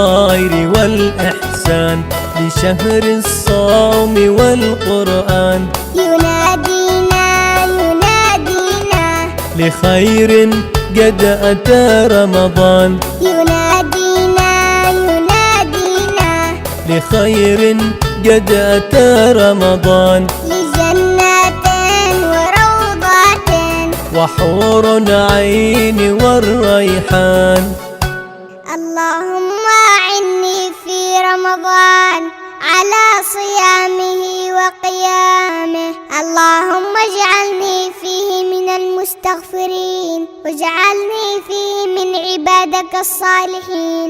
الخير والإحسان، لشهر الصوم والقرآن ينادينا لخير قد أتى رمضان، ينادينا لخير قد أتى رمضان، لجنات وروضات وحور عين والريحان. اللهم أعني في رمضان على صيامه وقيامه، اللهم اجعلني فيه من المستغفرين، واجعلني فيه من عبادك الصالحين.